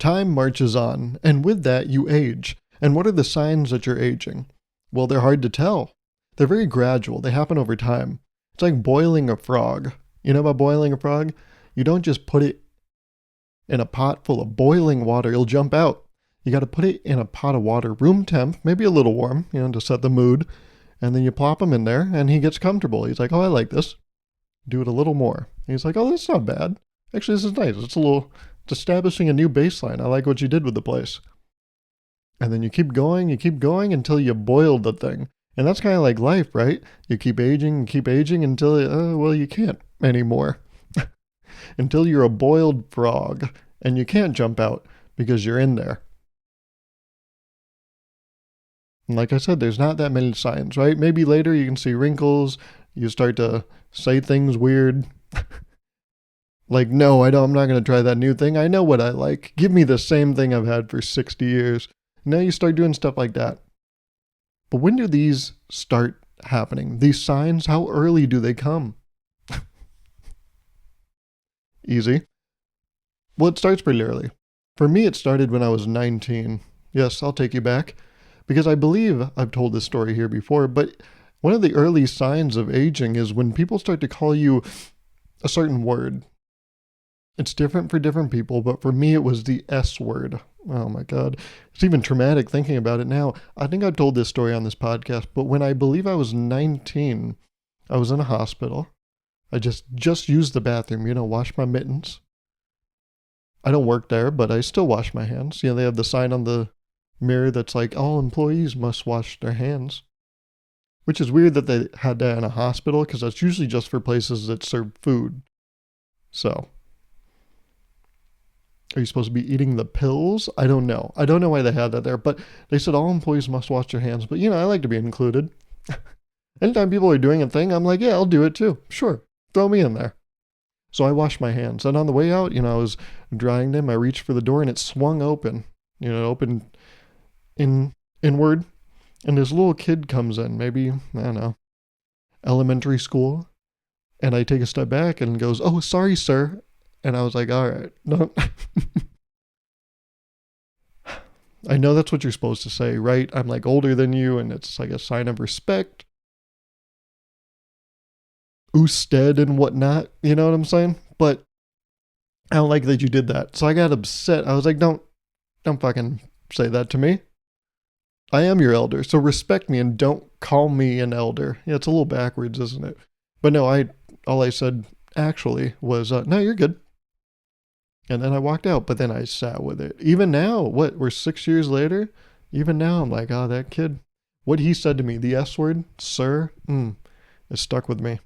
Time marches on, and with that, you age. And what are the signs that you're aging? Well, they're hard to tell. They're very gradual. They happen over time. It's like boiling a frog. You know about boiling a frog? You don't just put it in a pot full of boiling water. It'll jump out. You got to put it in a pot of water, room temp, maybe a little warm, to set the mood. And then you plop him in there, and he gets comfortable. He's like, oh, I like this. Do it a little more. And he's like, oh, that's not bad. Actually, this is nice. It's establishing a new baseline. I like what you did with the place. And then you keep going until you boil the thing. And that's kind of like life, right? You keep aging until, you can't anymore. Until you're a boiled frog and you can't jump out because you're in there. And like I said, there's not that many signs, right? Maybe later you can see wrinkles. You start to say things weird. Like, no, I'm not going to try that new thing. I know what I like. Give me the same thing I've had for 60 years. Now you start doing stuff like that. But when do these start happening? These signs, how early do they come? Easy. Well, it starts pretty early. For me, it started when I was 19. Yes, I'll take you back. Because I believe I've told this story here before, but one of the early signs of aging is when people start to call you a certain word. It's different for different people, but for me, it was the S word. Oh my God. It's even traumatic thinking about it now. I think I've told this story on this podcast, but when I believe I was 19, I was in a hospital. I just used the bathroom, wash my mittens. I don't work there, but I still wash my hands. They have the sign on the mirror that's like, all employees must wash their hands. Which is weird that they had that in a hospital, because that's usually just for places that serve food. So, are you supposed to be eating the pills? I don't know. I don't know why they had that there, but they said all employees must wash their hands. But, I like to be included. Anytime people are doing a thing, I'm like, yeah, I'll do it too. Sure. Throw me in there. So I washed my hands. And on the way out, I was drying them. I reached for the door and it swung open. Opened inward. And this little kid comes in, maybe, I don't know, elementary school. And I take a step back and goes, oh, sorry, sir. And I was like, all right, no. I know that's what you're supposed to say, right? I'm like older than you, and it's like a sign of respect. Usted and whatnot, you know what I'm saying? But I don't like that you did that. So I got upset. I was like, don't fucking say that to me. I am your elder, so respect me and don't call me an elder. Yeah, it's a little backwards, isn't it? But no, all I said actually was, no, you're good. And then I walked out, but then I sat with it. Even now, we're 6 years later? Even now, I'm like, oh, that kid. What he said to me, the S word, sir, it stuck with me.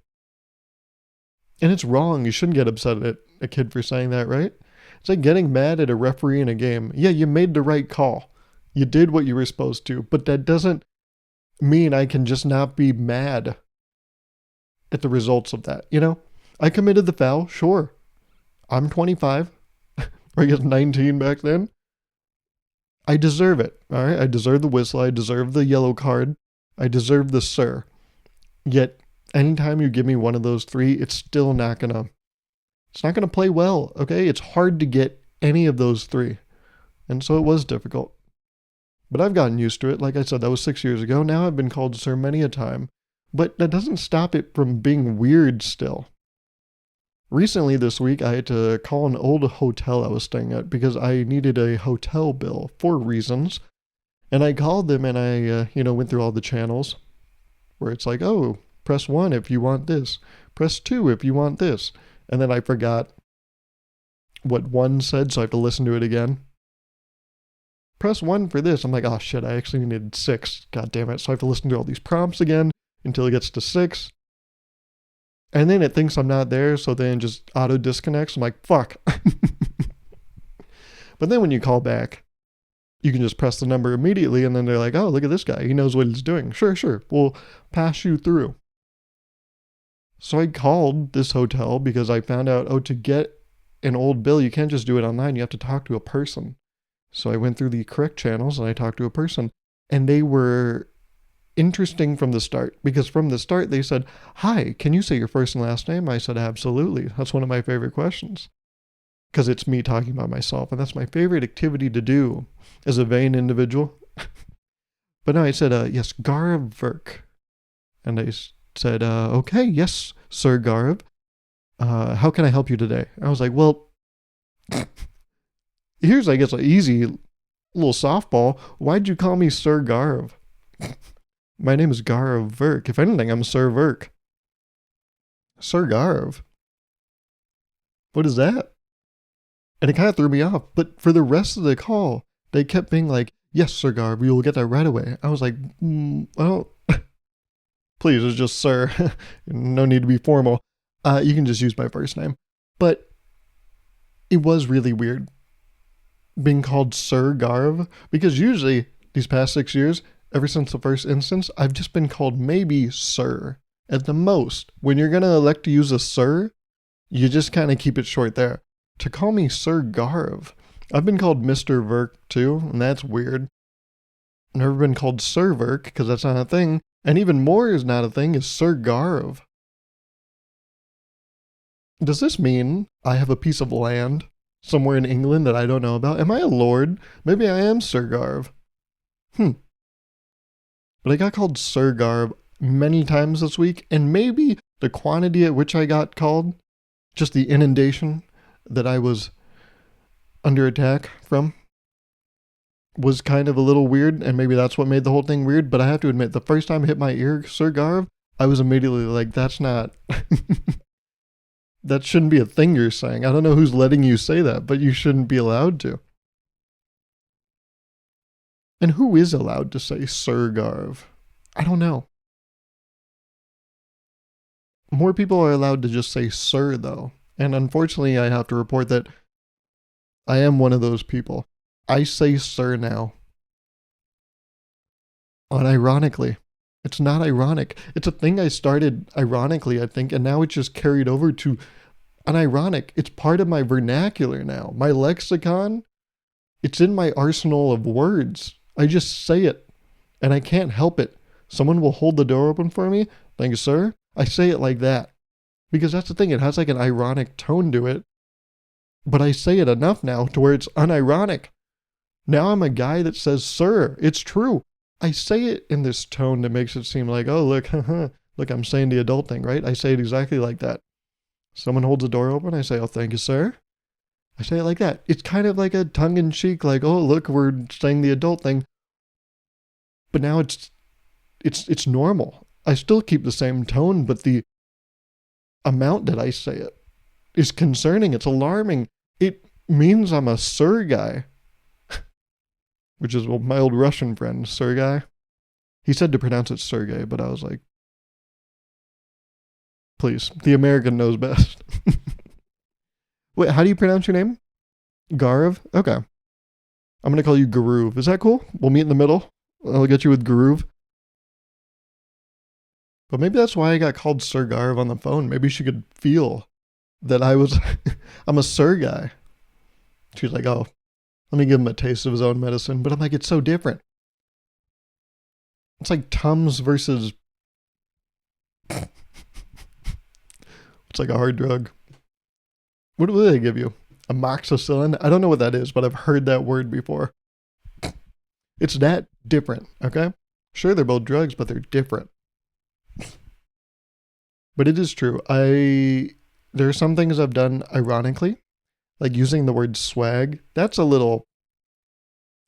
And it's wrong. You shouldn't get upset at a kid for saying that, right? It's like getting mad at a referee in a game. Yeah, you made the right call. You did what you were supposed to, but that doesn't mean I can just not be mad at the results of that, I committed the foul, sure. I'm 25. Or I guess 19 back then. I deserve it, all right? I deserve the whistle. I deserve the yellow card. I deserve the sir. Yet, anytime you give me one of those three, it's not gonna play well, okay? It's hard to get any of those three. And so it was difficult. But I've gotten used to it. Like I said, that was 6 years ago. Now I've been called sir many a time. But that doesn't stop it from being weird still. Recently this week, I had to call an old hotel I was staying at because I needed a hotel bill for reasons. And I called them and I, went through all the channels where it's like, oh, press 1 if you want this. Press 2 if you want this. And then I forgot what 1 said, so I have to listen to it again. Press 1 for this. I'm like, oh shit, I actually needed 6. God damn it. So I have to listen to all these prompts again until it gets to 6. And then it thinks I'm not there, so then it just auto disconnects. I'm like, fuck. But then when you call back, you can just press the number immediately, and then they're like, oh, look at this guy. He knows what he's doing. Sure. We'll pass you through. So I called this hotel because I found out, to get an old bill, you can't just do it online. You have to talk to a person. So I went through the correct channels, and I talked to a person. And they were interesting from the start, because from the start they said, hi, can you say your first and last name? I said, absolutely. That's one of my favorite questions. because it's me talking about myself, and that's my favorite activity to do as a vain individual. But no, I said, yes, Gauruv Virk. And I said, okay, yes, Sir Gauruv. How can I help you today? I was like, well, here's, I guess, an easy little softball. Why'd you call me Sir Gauruv? My name is Gauruv Virk. If anything, I'm Sir Virk. Sir Gauruv? What is that? And it kind of threw me off. But for the rest of the call, they kept being like, yes, Sir Gauruv, we will get that right away. I was like, well, please, it's just Sir. No need to be formal. You can just use my first name. But it was really weird being called Sir Gauruv, because usually these past 6 years, ever since the first instance, I've just been called maybe Sir at the most. When you're going to elect to use a Sir, you just kind of keep it short there. To call me Sir Gauruv, I've been called Mr. Virk too, and that's weird. I've never been called Sir Virk, because that's not a thing. And even more is not a thing, is Sir Gauruv. Does this mean I have a piece of land somewhere in England that I don't know about? Am I a lord? Maybe I am Sir Gauruv. But I got called Sir Gauruv many times this week, and maybe the quantity at which I got called, just the inundation that I was under attack from, was kind of a little weird, and maybe that's what made the whole thing weird. But I have to admit, the first time it hit my ear, Sir Gauruv, I was immediately like, that's not... That shouldn't be a thing you're saying. I don't know who's letting you say that, but you shouldn't be allowed to. And who is allowed to say Sir Gauruv? I don't know. More people are allowed to just say Sir, though. And unfortunately, I have to report that I am one of those people. I say Sir now. Unironically. It's not ironic. It's a thing I started ironically, I think, and now it's just carried over to unironic. It's part of my vernacular now. My lexicon, it's in my arsenal of words. I just say it, and I can't help it. Someone will hold the door open for me. Thank you, sir. I say it like that. Because that's the thing, it has like an ironic tone to it. But I say it enough now to where it's unironic. Now I'm a guy that says, sir, it's true. I say it in this tone that makes it seem like, oh, look, look, I'm saying the adult thing, right? I say it exactly like that. Someone holds the door open, I say, oh, thank you, sir. I say it like that. It's kind of like a tongue-in-cheek, like, oh, look, we're saying the adult thing. But now it's normal. I still keep the same tone, but the amount that I say it is concerning. It's alarming. It means I'm a sir guy. Which is my old Russian friend, Sergei. He said to pronounce it Sergey, but I was like, please, the American knows best. Wait, how do you pronounce your name? Gauruv? Okay. I'm going to call you Gauruv. Is that cool? We'll meet in the middle. I'll get you with Gauruv. But maybe that's why I got called Sir Gauruv on the phone. Maybe she could feel that I'm a sir guy. She's like, oh, let me give him a taste of his own medicine. But I'm like, it's so different. It's like Tums versus... It's like a hard drug. What do they give you? Amoxicillin? I don't know what that is, but I've heard that word before. It's that different, okay? Sure, they're both drugs, but they're different. But it is true. There are some things I've done ironically. Like using the word swag, that's a little,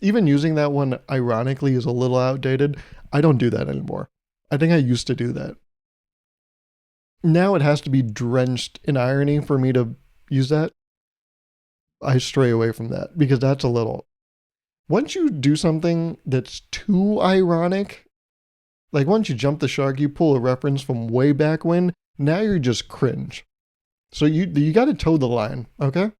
even using that one ironically is a little outdated. I don't do that anymore. I think I used to do that. Now it has to be drenched in irony for me to use that. I stray away from that because that's a little, once you do something that's too ironic, like once you jump the shark, you pull a reference from way back when, now you're just cringe. So you got to toe the line, okay?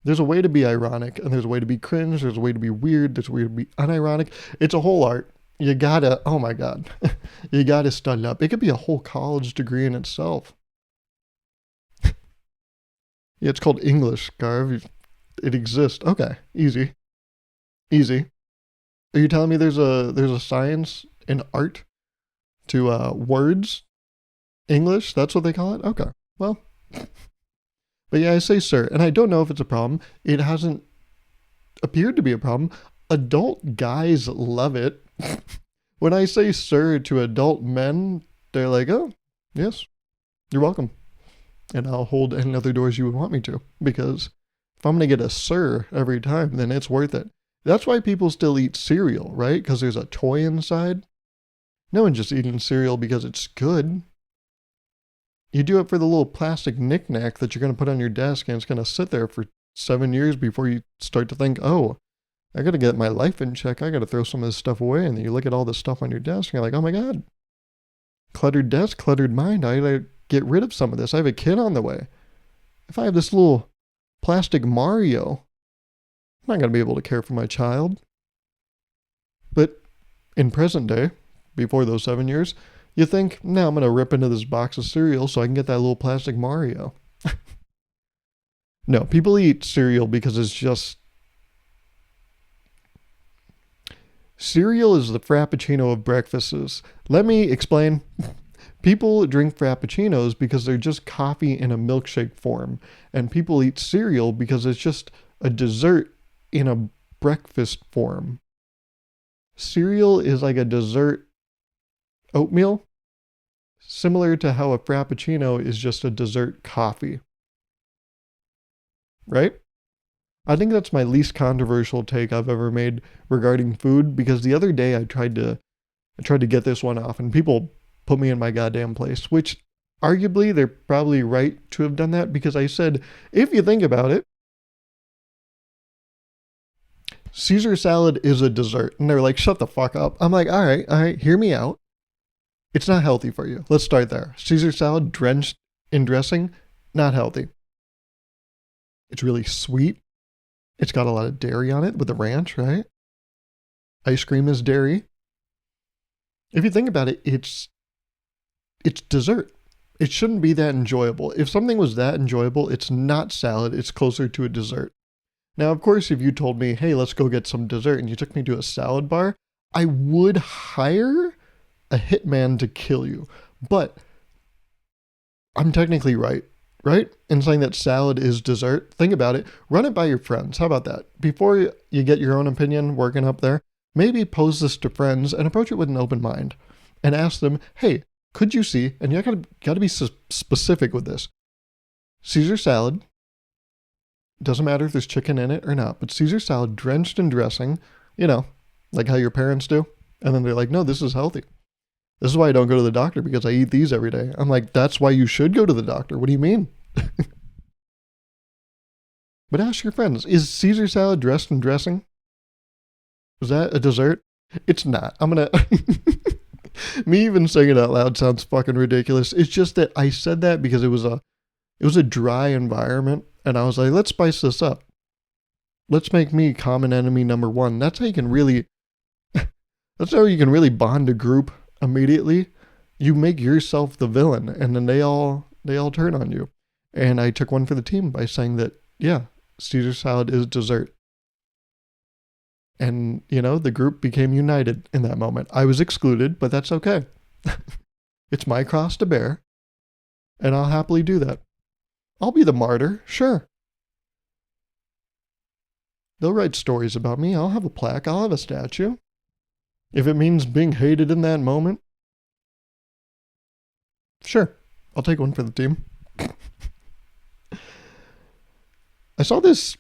There's a way to be ironic, and there's a way to be cringe, there's a way to be weird, there's a way to be unironic. It's a whole art. You gotta, oh my God, you gotta study up. It could be a whole college degree in itself. Yeah, it's called English, Gauruv. It exists. Okay, easy. Easy. Are you telling me there's a science and art to words? English? That's what they call it? Okay, well... But yeah, I say sir, and I don't know if it's a problem. It hasn't appeared to be a problem. Adult guys love it. When I say sir to adult men, they're like, oh, yes, you're welcome. And I'll hold any other doors you would want me to. Because if I'm going to get a sir every time, then it's worth it. That's why people still eat cereal, right? Because there's a toy inside. No one's just eating cereal because it's good. You do it for the little plastic knickknack that you're going to put on your desk and it's going to sit there for 7 years before you start to think, oh, I got to get my life in check. I got to throw some of this stuff away. And then you look at all this stuff on your desk and you're like, oh my God, cluttered desk, cluttered mind. I got to get rid of some of this. I have a kid on the way. If I have this little plastic Mario, I'm not going to be able to care for my child. But in present day, before those 7 years, you think, no, I'm going to rip into this box of cereal so I can get that little plastic Mario. No, people eat cereal because it's just... Cereal is the frappuccino of breakfasts. Let me explain. People drink frappuccinos because they're just coffee in a milkshake form. And people eat cereal because it's just a dessert in a breakfast form. Cereal is like a dessert oatmeal, similar to how a frappuccino is just a dessert coffee. Right? I think that's my least controversial take I've ever made regarding food, because the other day I tried to get this one off and people put me in my goddamn place, which arguably they're probably right to have done that, because I said, if you think about it, Caesar salad is a dessert. And they're like, shut the fuck up. I'm like, all right, hear me out. It's not healthy for you. Let's start there. Caesar salad drenched in dressing, not healthy. It's really sweet. It's got a lot of dairy on it with the ranch, right? Ice cream is dairy. If you think about it, it's dessert. It shouldn't be that enjoyable. If something was that enjoyable, it's not salad. It's closer to a dessert. Now, of course, if you told me, hey, let's go get some dessert, and you took me to a salad bar, I would hire a hitman to kill you. But I'm technically right? In saying that salad is dessert. Think about it. Run it by your friends. How about that? Before you get your own opinion working up there, maybe pose this to friends and approach it with an open mind. And ask them, hey, could you see, and you gotta be specific with this, Caesar salad, doesn't matter if there's chicken in it or not, but Caesar salad drenched in dressing, like how your parents do. And then they're like, no, this is healthy. This is why I don't go to the doctor, because I eat these every day. I'm like, that's why you should go to the doctor. What do you mean? But ask your friends, is Caesar salad dressed in dressing? Is that a dessert? It's not. Me even saying it out loud sounds fucking ridiculous. It's just that I said that because it was a dry environment, and I was like, let's spice this up. Let's make me common enemy number one. That's how you can really bond a group immediately. You make yourself the villain, and then they all turn on you. And I took one for the team by saying that, yeah, Caesar salad is dessert. And, the group became united in that moment. I was excluded, but that's okay. It's my cross to bear, and I'll happily do that. I'll be the martyr, sure. They'll write stories about me. I'll have a plaque. I'll have a statue. If it means being hated in that moment, sure, I'll take one for the team. I saw this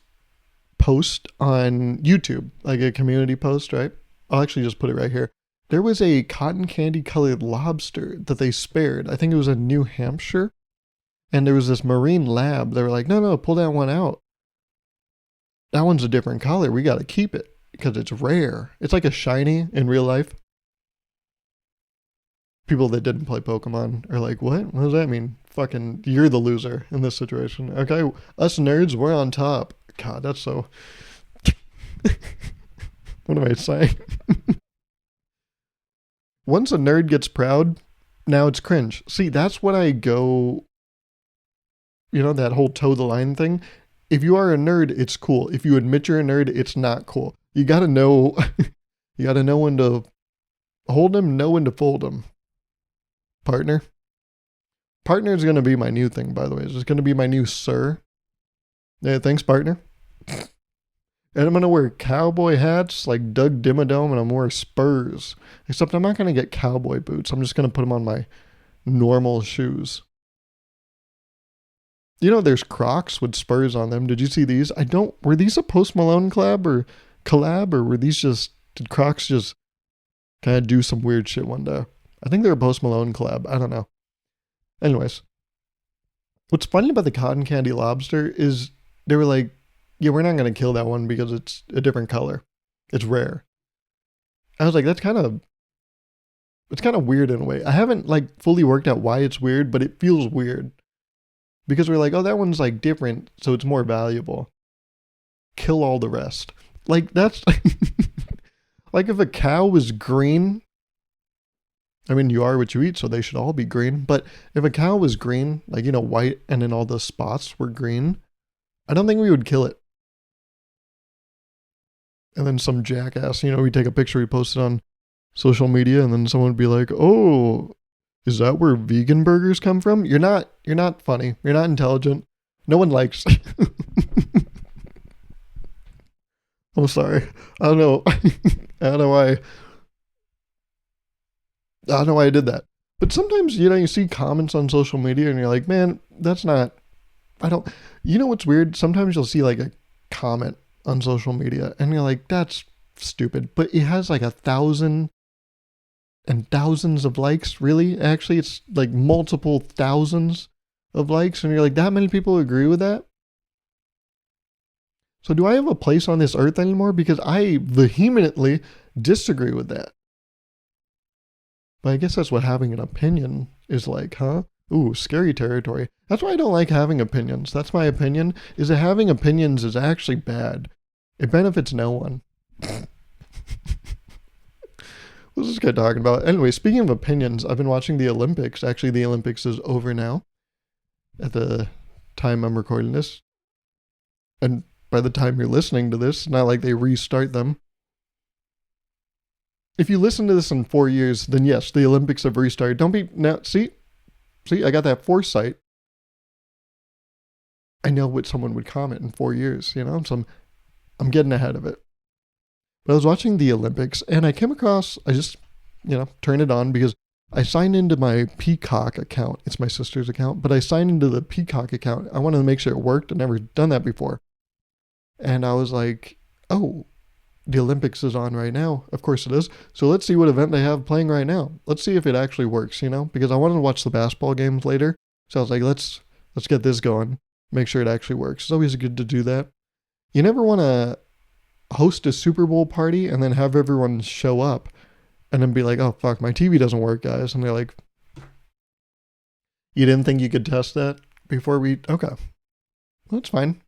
post on YouTube, like a community post, right? I'll actually just put it right here. There was a cotton candy colored lobster that they spared. I think it was in New Hampshire. And there was this marine lab. They were like, no, pull that one out. That one's a different color. We got to keep it because it's rare. It's like a shiny in real life. People that didn't play Pokemon are like, what? What does that mean? Fucking, you're the loser in this situation. Okay, us nerds, we're on top. God, that's so... What am I saying? Once a nerd gets proud, now it's cringe. See, that's when I go... that whole toe the line thing. If you are a nerd, it's cool. If you admit you're a nerd, it's not cool. You gotta know... you gotta know when to hold them, know when to fold them. Partner is going to be my new thing, by the way. It's going to be my new sir. Yeah, thanks, partner. And I'm gonna wear cowboy hats like Doug Dimmadome, and I'm gonna wear Spurs. Except I'm not gonna get cowboy boots. I'm just gonna put them on my normal shoes. You know, there's Crocs with Spurs on them. Did you see these? I don't. Were these a Post Malone collab, or were these just? Did Crocs just kind of do some weird shit one day? I think they're a Post Malone collab. I don't know. Anyways, what's funny about the cotton candy lobster is they were like, yeah, we're not gonna kill that one because it's a different color. It's rare. I was like, it's kind of weird in a way. I haven't like fully worked out why it's weird, but it feels weird because we're like, oh, that one's like different, so it's more valuable. Kill all the rest. Like that's like if a cow was green. I mean, you are what you eat, so they should all be green. But if a cow was green, like white, and then all the spots were green, I don't think we would kill it. And then some jackass, we take a picture, we post it on social media, and then someone would be like, "Oh, is that where vegan burgers come from?" You're not funny. You're not intelligent. No one likes. I'm sorry. I don't know. I don't know why. I don't know why I did that. But sometimes, you see comments on social media and you're like, man, that's not, I don't, what's weird? Sometimes you'll see like a comment on social media and you're like, that's stupid. But it has like 1,000 and thousands of likes. Really? Actually, it's like multiple thousands of likes. And you're like, that many people agree with that? So do I have a place on this earth anymore? Because I vehemently disagree with that. But I guess that's what having an opinion is like, huh? Ooh, scary territory. That's why I don't like having opinions. That's my opinion, is that having opinions is actually bad. It benefits no one. What's this guy talking about? Anyway, speaking of opinions, I've been watching the Olympics. Actually, the Olympics is over now at the time I'm recording this. And by the time you're listening to this, it's not like they restart them. If you listen to this in 4 years, then yes, the Olympics have restarted. Don't be now. See, I got that foresight. I know what someone would comment in 4 years. So I'm getting ahead of it. But I was watching the Olympics and I came across. I just turned it on because I signed into my Peacock account. It's my sister's account, but I signed into the Peacock account. I wanted to make sure it worked. I've never done that before, and I was like, oh. The Olympics is on right now. Of course it is. So let's see what event they have playing right now. Let's see if it actually works, because I wanted to watch the basketball games later. So I was like, let's get this going. Make sure it actually works. It's always good to do that. You never want to host a Super Bowl party and then have everyone show up and then be like, oh, fuck, my TV doesn't work, guys. And they're like, you didn't think you could test that before we... Okay. Well, that's fine.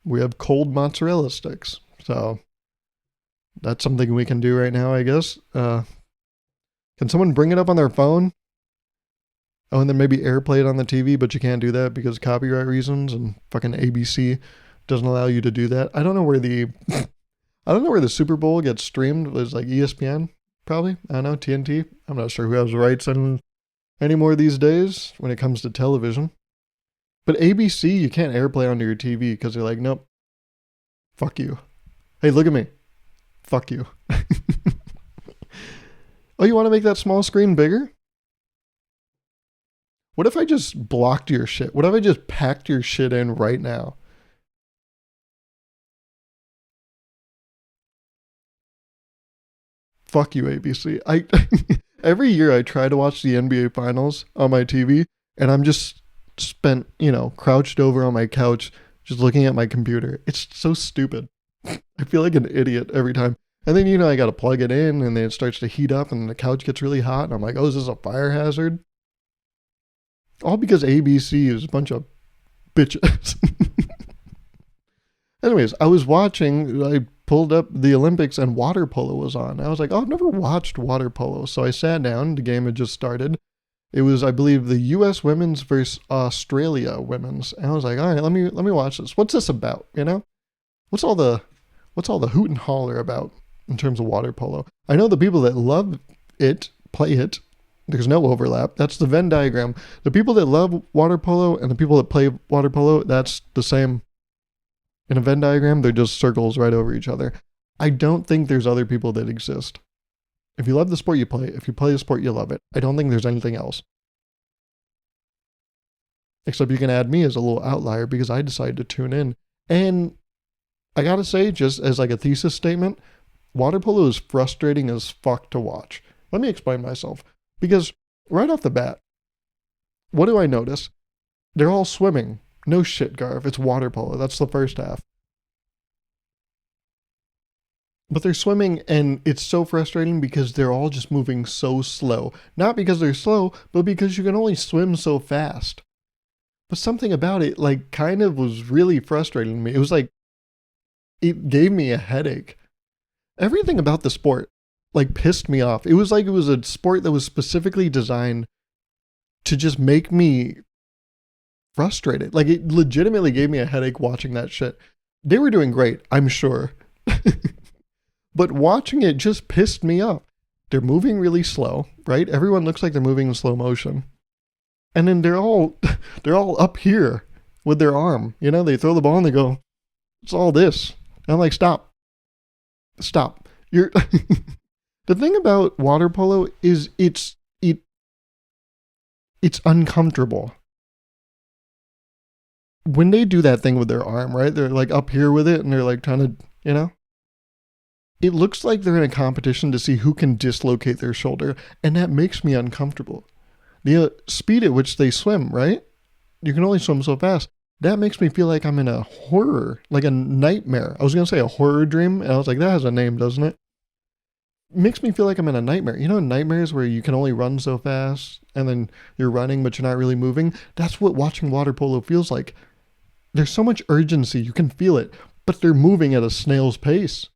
We have cold mozzarella sticks. So... that's something we can do right now, I guess. Can someone bring it up on their phone? Oh, and then maybe AirPlay it on the TV, but you can't do that because copyright reasons, and fucking ABC doesn't allow you to do that. I don't know where the Super Bowl gets streamed. It was like ESPN, probably. I don't know, TNT. I'm not sure who has rights anymore these days when it comes to television. But ABC, you can't AirPlay onto your TV because they're like, nope, fuck you. Hey, look at me. Fuck you. Oh, you want to make that small screen bigger? What if I just blocked your shit? What if I just packed your shit in right now? Fuck you, ABC. Every year I try to watch the NBA Finals on my TV, and I'm just spent, crouched over on my couch, just looking at my computer. It's so stupid. I feel like an idiot every time. And then, I got to plug it in and then it starts to heat up and the couch gets really hot. And I'm like, oh, is this a fire hazard? All because ABC is a bunch of bitches. Anyways, I pulled up the Olympics and water polo was on. I was like, oh, I've never watched water polo. So I sat down. The game had just started. It was, I believe, the U.S. women's versus Australia women's. And I was like, all right, let me watch this. What's this about? What's all the hoot and holler about in terms of water polo? I know the people that love it play it. There's no overlap. That's the Venn diagram. The people that love water polo and the people that play water polo, that's the same In a Venn diagram, they're just circles right over each other. I don't think there's other people that exist. If you love the sport, you play it. If you play the sport, you love it. I don't think there's anything else. Except you can add me as a little outlier because I decided to tune in. And I gotta say, just as like a thesis statement, water polo is frustrating as fuck to watch. Let me explain myself. Because right off the bat, what do I notice? They're all swimming. No shit, Garv. It's water polo. That's the first half. But they're swimming and it's so frustrating because they're all just moving so slow. Not because they're slow, but because you can only swim so fast. But something about it, like, kind of was really frustrating to me. It was like, it gave me a headache. Everything about the sport, like, pissed me off. It was like it was a sport that was specifically designed to just make me frustrated. Like, it legitimately gave me a headache watching that shit. They were doing great, I'm sure. But watching it just pissed me off. They're moving really slow, right? Everyone looks like they're moving in slow motion. And then they're all up here with their arm. You know, they throw the ball and they go, it's all this. And I'm like, stop. You're the thing about water polo is it's uncomfortable. When they do that thing with their arm, right? They're like up here with it and they're like trying to, you know, it looks like they're in a competition to see who can dislocate their shoulder, and that makes me uncomfortable. The speed at which they swim, right? You can only swim so fast. That makes me feel like I'm in a horror, like a nightmare. I was going to say a horror dream, and I was like, that has a name, doesn't it? It makes me feel like I'm in a nightmare. You know, nightmares where you can only run so fast, and then you're running, but you're not really moving? That's what watching water polo feels like. There's so much urgency, you can feel it, but they're moving at a snail's pace.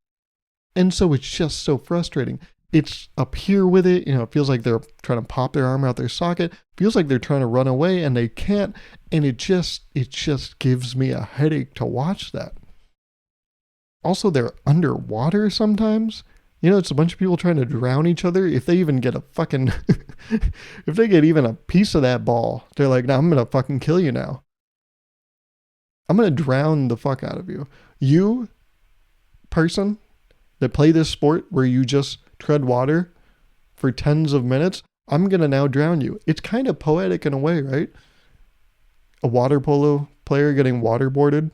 And so it's just so frustrating. It's up here with it, you know, it feels like they're trying to pop their arm out their socket. Feels like they're trying to run away and they can't. And it just gives me a headache to watch that. Also, they're underwater sometimes. You know, it's a bunch of people trying to drown each other. If they even get a fucking, if they get even a piece of that ball, they're like, no, I'm going to fucking kill you now. I'm going to drown the fuck out of you. You, person that play this sport where you just tread water for tens of minutes, I'm going to now drown you. It's kind of poetic in a way, right? A water polo player getting waterboarded.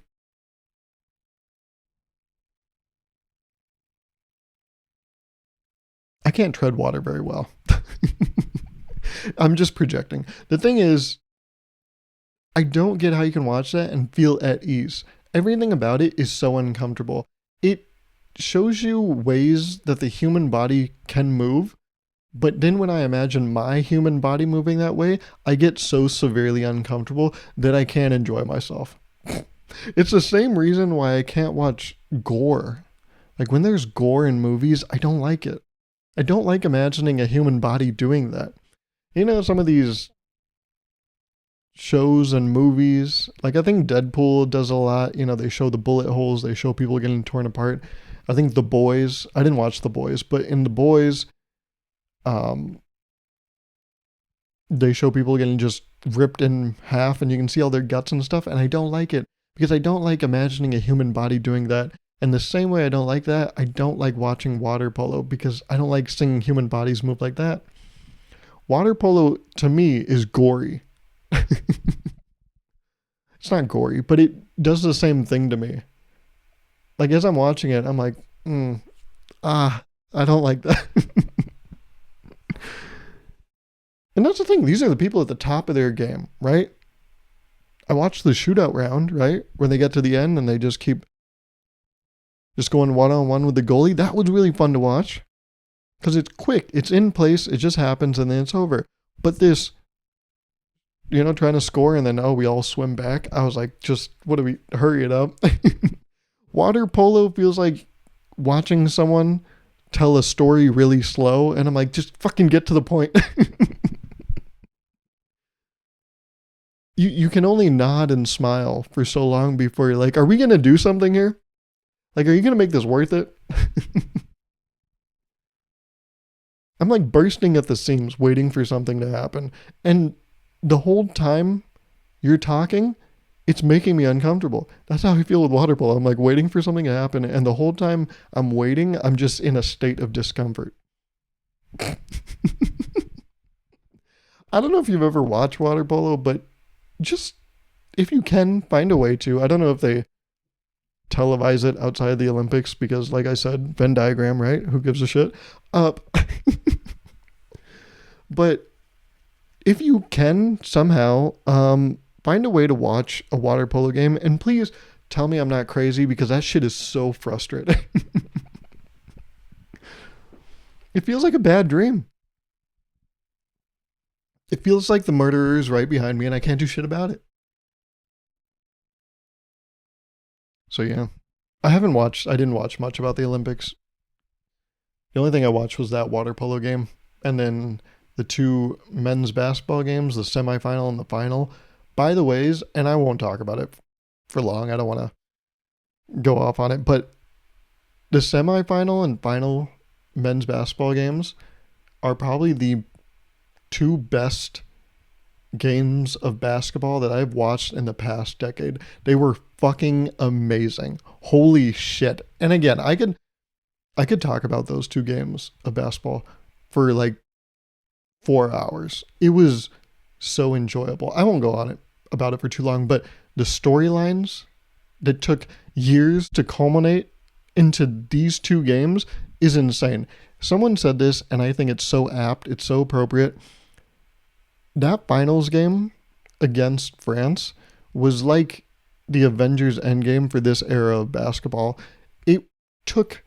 I can't tread water very well. I'm just projecting. The thing is, I don't get how you can watch that and feel at ease. Everything about it is so uncomfortable. It shows you ways that the human body can move, but then when I imagine my human body moving that way, I get so severely uncomfortable that I can't enjoy myself. It's the same reason why I can't watch gore. Like when there's gore in movies, I don't like it. I don't like imagining a human body doing that. You know, some of these shows and movies, like I think Deadpool does a lot. You know, they show the bullet holes, they show people getting torn apart. I think The Boys, I didn't watch The Boys, but in The Boys, they show people getting just ripped in half and you can see all their guts and stuff. And I don't like it because I don't like imagining a human body doing that. And the same way I don't like that, I don't like watching water polo because I don't like seeing human bodies move like that. Water polo to me is gory. It's not gory, but it does the same thing to me. Like as I'm watching it, I'm like, I don't like that. And that's the thing. These are the people at the top of their game, right? I watched the shootout round, right? When they get to the end and they just keep just going one-on-one with the goalie. That was really fun to watch. Because it's quick. It's in place. It just happens and then it's over. But this, you know, trying to score and then, we all swim back. I was like, hurry it up. Water polo feels like watching someone tell a story really slow. And I'm like, just fucking get to the point. You can only nod and smile for so long before you're like, are we going to do something here? Like, are you going to make this worth it? I'm like bursting at the seams waiting for something to happen. And the whole time you're talking, It's making me uncomfortable. That's how I feel with water polo. I'm like waiting for something to happen, and the whole time I'm waiting, I'm just in a state of discomfort. I don't know if you've ever watched water polo, but just if you can find a way to. I don't know if they televise it outside of the Olympics because, like I said, Venn diagram, right? Who gives a shit? But if you can somehow find a way to watch a water polo game, and please tell me I'm not crazy because that shit is so frustrating. It feels like a bad dream. It feels like the murderer is right behind me and I can't do shit about it. So yeah, I didn't watch much about the Olympics. The only thing I watched was that water polo game, and then the two men's basketball games, the semifinal and the final. By the ways, and I won't talk about it for long. I don't want to go off on it, but the semifinal and final men's basketball games are probably the two best games of basketball that I've watched in the past decade. They were fucking amazing. Holy shit. And again, I could talk about those two games of basketball for like 4 hours. It was so enjoyable. I won't go on it about it for too long, but the storylines that took years to culminate into these two games is insane. Someone said this, and I think it's so apt, it's so appropriate. That finals game against France was like the Avengers Endgame for this era of basketball. It took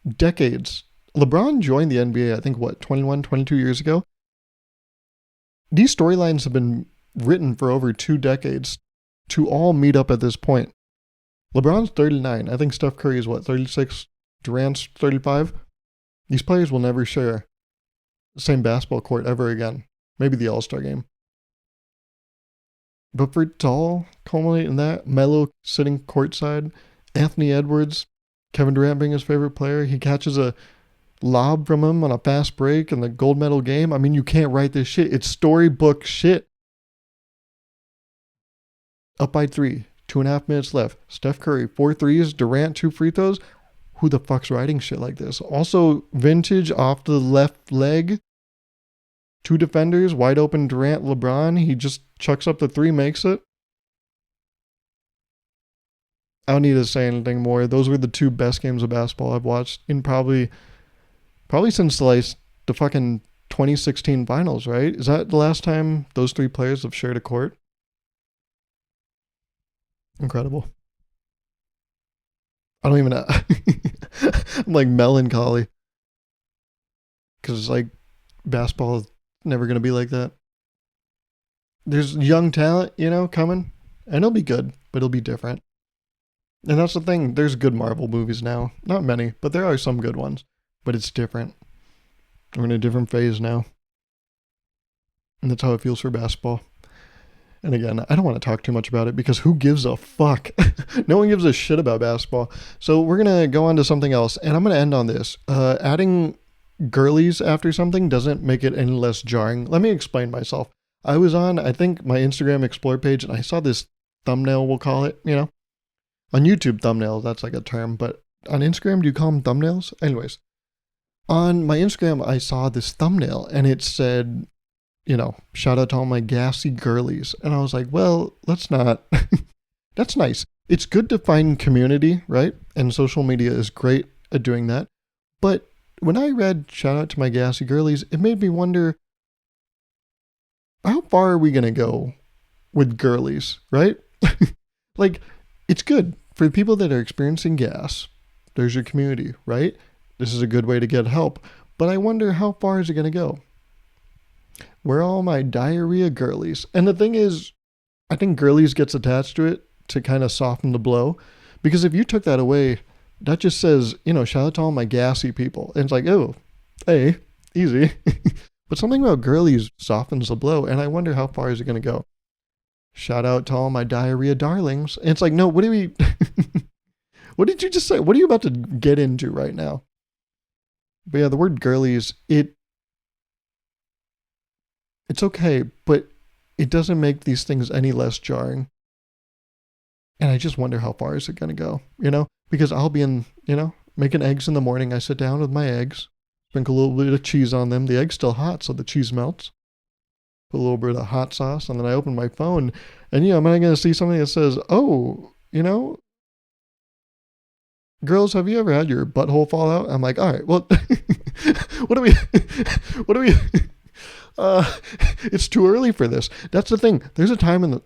decades. LeBron joined the NBA, I think, 21, 22 years ago? These storylines have been written for over 2 decades to all meet up at this point. LeBron's 39. I think Steph Curry is 36? Durant's 35? These players will never share the same basketball court ever again. Maybe the All-Star game. But for it to all culminate in that, Melo sitting courtside, Anthony Edwards, Kevin Durant being his favorite player, he catches a lob from him on a fast break in the gold medal game. I mean, you can't write this shit. It's storybook shit. Up by 3, 2.5 minutes left. Steph Curry, 4 threes, Durant, 2 free throws. Who the fuck's writing shit like this? Also, vintage off the left leg. 2 defenders, wide open Durant, LeBron. He just chucks up the 3, makes it. I don't need to say anything more. Those were the 2 best games of basketball I've watched in probably since the fucking 2016 finals, right? Is that the last time those 3 players have shared a court? Incredible. I don't even know. I'm like melancholy. Because like basketball is never going to be like that. There's young talent, coming. And it'll be good, but it'll be different. And that's the thing. There's good Marvel movies now. Not many, but there are some good ones. But it's different. We're in a different phase now. And that's how it feels for basketball. And again, I don't want to talk too much about it because who gives a fuck? No one gives a shit about basketball. So we're going to go on to something else. And I'm going to end on this. Adding girlies after something doesn't make it any less jarring. Let me explain myself. I was on, I think, my Instagram Explore page, and I saw this thumbnail, we'll call it, On YouTube, thumbnails, that's like a term. But on Instagram, do you call them thumbnails? Anyways. On my Instagram, I saw this thumbnail, and it said, shout out to all my gassy girlies. And I was like, well, let's not. That's nice. It's good to find community, right? And social media is great at doing that. But when I read shout out to my gassy girlies, it made me wonder, how far are we going to go with girlies, right? Like, it's good for people that are experiencing gas. There's your community, right? This is a good way to get help. But I wonder, how far is it going to go? Where are all my diarrhea girlies? And the thing is, I think girlies gets attached to it to kind of soften the blow. Because if you took that away, that just says, shout out to all my gassy people. And it's like, oh, hey, easy. But something about girlies softens the blow. And I wonder, how far is it going to go? Shout out to all my diarrhea darlings. And it's like, no, what do we... What did you just say? What are you about to get into right now? But yeah, the word girlies, it's okay, but it doesn't make these things any less jarring. And I just wonder how far is it going to go, because I'll be making eggs in the morning. I sit down with my eggs, sprinkle a little bit of cheese on them. The egg's still hot, so the cheese melts. Put a little bit of hot sauce, and then I open my phone, and am I going to see something that says, "Oh, girls, have you ever had your butthole fall out?" I'm like, all right, well, what do we, what do we? It's too early for this. That's the thing. There's a time and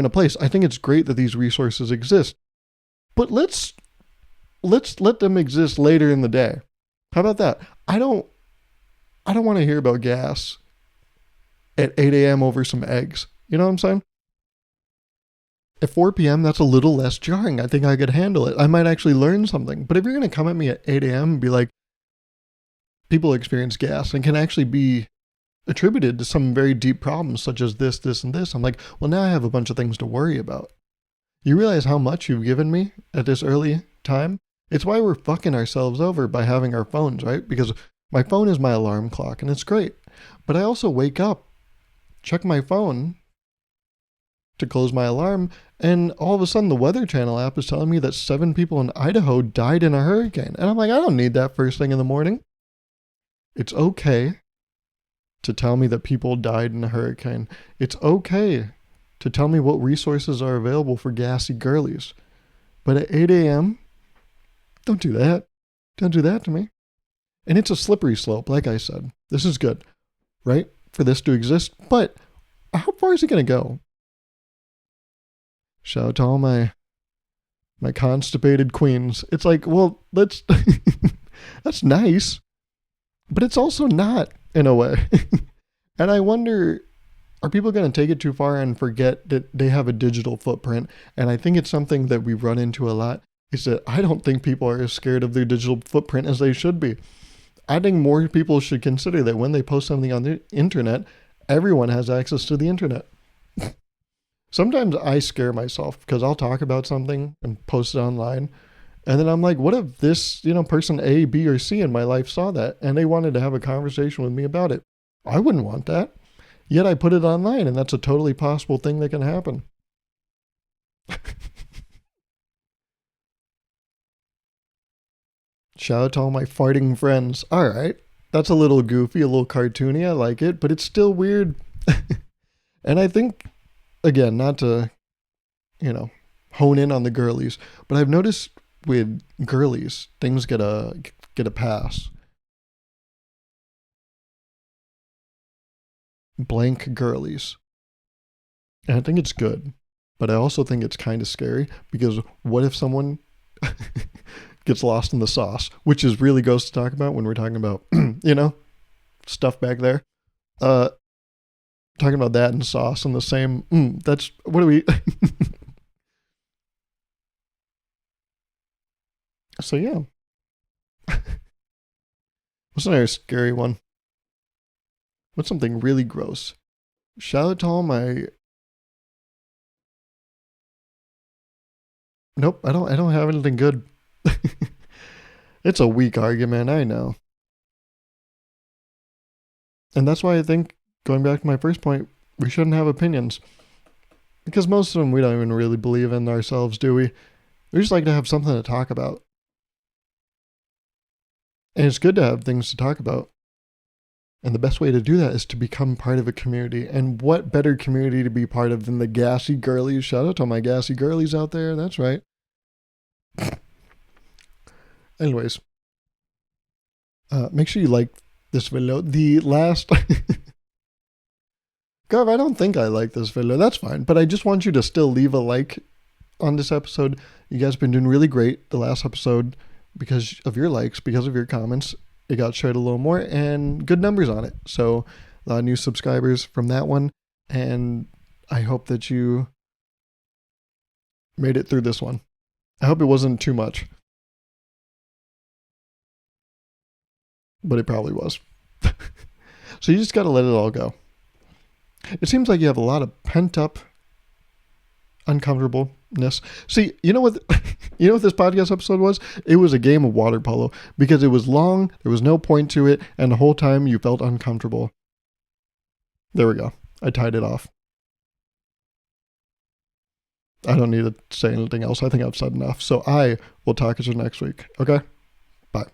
a place. I think it's great that these resources exist, but let's let them exist later in the day. How about that? I don't want to hear about gas at 8 a.m. over some eggs. You know what I'm saying? At 4 p.m., that's a little less jarring. I think I could handle it. I might actually learn something. But if you're going to come at me at 8 a.m. and be like, people experience gas and can actually be attributed to some very deep problems such as this, this, and this, I'm like, well, now I have a bunch of things to worry about. You realize how much you've given me at this early time? It's why we're fucking ourselves over by having our phones, right? Because my phone is my alarm clock, and it's great. But I also wake up, check my phone to close my alarm, and all of a sudden the Weather Channel app is telling me that 7 people in Idaho died in a hurricane. And I'm like, I don't need that first thing in the morning. It's okay to tell me that people died in a hurricane. It's okay to tell me what resources are available for gassy girlies. But at 8 a.m., don't do that. Don't do that to me. And it's a slippery slope, like I said. This is good, right? For this to exist. But how far is it going to go? Shout out to all my constipated queens. It's like, well, that's nice. But it's also not, in a way. And I wonder, are people going to take it too far and forget that they have a digital footprint? And I think it's something that we run into a lot, is that I don't think people are as scared of their digital footprint as they should be. I think more people should consider that when they post something on the internet, everyone has access to the internet. Sometimes I scare myself because I'll talk about something and post it online. And then I'm like, what if this, person A, B, or C in my life saw that and they wanted to have a conversation with me about it? I wouldn't want that. Yet I put it online, and that's a totally possible thing that can happen. Shout out to all my farting friends. All right. That's a little goofy, a little cartoony. I like it, but it's still weird. And I think, again, not to, hone in on the girlies, but I've noticed with girlies, things get a pass. Blank girlies. And I think it's good, but I also think it's kind of scary because what if someone gets lost in the sauce, which is really gross to talk about when we're talking about, stuff back there. Talking about that and sauce and the same, that's, what do we... So yeah. What's another scary one? What's something really gross? Shout out to all my... Nope, I don't have anything good. It's a weak argument, I know. And that's why I think, going back to my first point, we shouldn't have opinions. Because most of them we don't even really believe in ourselves, do we? We just like to have something to talk about. And it's good to have things to talk about. And the best way to do that is to become part of a community. And what better community to be part of than the gassy girlies? Shout out to all my gassy girlies out there. That's right. Anyways. Make sure you like this video. The last... Gauruv, I don't think I like this video. That's fine. But I just want you to still leave a like on this episode. You guys have been doing really great. The last episode, because of your likes, because of your comments, it got shared a little more and good numbers on it. So a lot of new subscribers from that one. And I hope that you made it through this one. I hope it wasn't too much. But it probably was. So you just got to let it all go. It seems like you have a lot of pent up uncomfortableness. See, you know what this podcast episode was? It was a game of water polo because it was long, there was no point to it, and the whole time you felt uncomfortable. There we go. I tied it off. I don't need to say anything else. I think I've said enough. So I will talk to you next week. Okay? Bye.